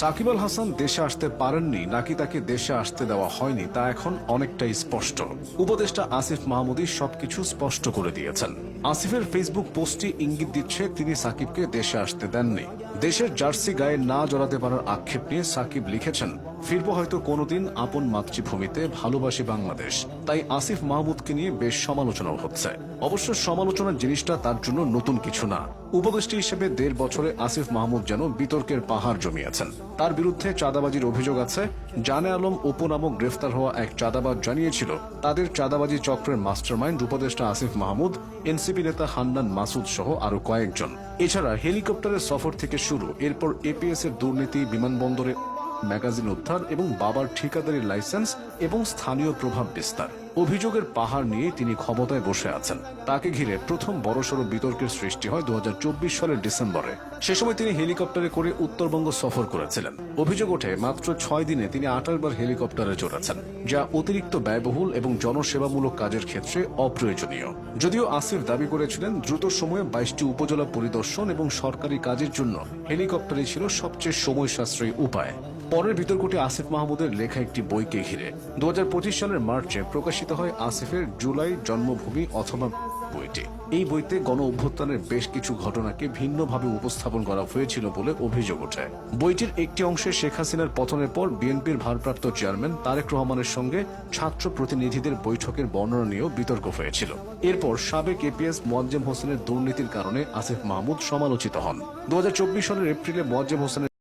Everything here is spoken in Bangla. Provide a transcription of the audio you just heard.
সাকিব আল হাসান দেশে আসতে পারেননি নাকি তাকে দেশে আসতে দেওয়া হয়নি তা এখন অনেকটাই স্পষ্ট। উপদেষ্টা আসিফ মাহমুদই সবকিছু স্পষ্ট করে দিয়েছেন। আসিফের ফেসবুক পোস্টটি ইঙ্গিত দিচ্ছে তিনি সাকিবকে দেশে আসতে দেননি। দেশের জার্সি গায়ে না জড়াতে পারার আক্ষেপ নিয়ে সাকিব লিখেছেন, ফিরবো হয়তো কোনোদিন আপন মাতৃভূমিতে, ভালোবাসি বাংলাদেশ। তাই আসিফ মাহমুদকে নিয়ে বেশ সমালোচনাও হচ্ছে। অবশ্য সমালোচনার জিনিসটা তার জন্য নতুন কিছু না। উপদেষ্টা হিসেবে 1.5 বছরে আসিফ মাহমুদ যেন বিতর্কের পাহাড় জমিয়েছেন। তার বিরুদ্ধে চাঁদাবাজির অভিযোগ আছে। জানে আলম অপু নামক গ্রেফতার হওয়া এক চাঁদাবাজ জানিয়েছিল তাদের চাঁদাবাজি চক্রের মাস্টারমাইন্ড উপদেষ্টা আসিফ মাহমুদ, এনসিপি নেতা হান্নান মাসুদ সহ আরো কয়েকজন। এছাড়া হেলিকপ্টারের সফর থেকে শুরু, এরপর এপিএস এর দুর্নীতি, বিমানবন্দরে ম্যাগাজিন উদ্ধার এবং বাবার ঠিকাদারি লাইসেন্স এবং স্থানীয় প্রভাব বিস্তার, অভিযোগের পাহাড় নিয়ে তিনি ক্ষমতায় বসে আছেন। তাকে ঘিরে প্রথম বড়সড় বিতর্কের সৃষ্টি হয় 2024 সালের ডিসেম্বরে। সে সময় তিনি হেলিকপ্টারে করে উত্তরবঙ্গ সফর করেছিলেন। অভিযোগ ওঠে মাত্র 6 দিনে তিনি 28 বার হেলিকপ্টারে চড়েছেন, যা অতিরিক্ত ব্যয়বহুল এবং জনসেবামূলক কাজের ক্ষেত্রে অপ্রয়োজনীয়। যদিও আসিফ দাবি করেছিলেন দ্রুত সময়ে 22টি উপজেলা পরিদর্শন এবং সরকারি কাজের জন্য হেলিকপ্টারই ছিল সবচেয়ে সময় সাশ্রয়ী উপায়। পরের বিতর্কটি আসিফ মাহমুদের লেখা একটি বইকে ঘিরে। 2025 সালের মার্চে প্রকাশিত হয় আসিফের জুলাই জন্মভূমি অথবা বইটি। এই বইতে গণ অভ্যুত্থানের বেশ কিছু ঘটনাকে ভিন্নভাবে উপস্থাপন করা হয়েছিল বলে অভিযোগ ওঠে। বইটির একটি অংশে শেখ হাসিনার পতনের পর বিএনপির ভারপ্রাপ্ত চেয়ারম্যান তারেক রহমানের সঙ্গে ছাত্র প্রতিনিধিদের বৈঠকের বর্ণনা নিয়েও বিতর্ক হয়েছিল। এরপর সাবেক এপিএস মোয়াজ্জেম হোসেনের দুর্নীতির কারণে আসিফ মাহমুদ সমালোচিত হন। 2024 সালের এপ্রিলে মোয়াজ্জেম হোসেনের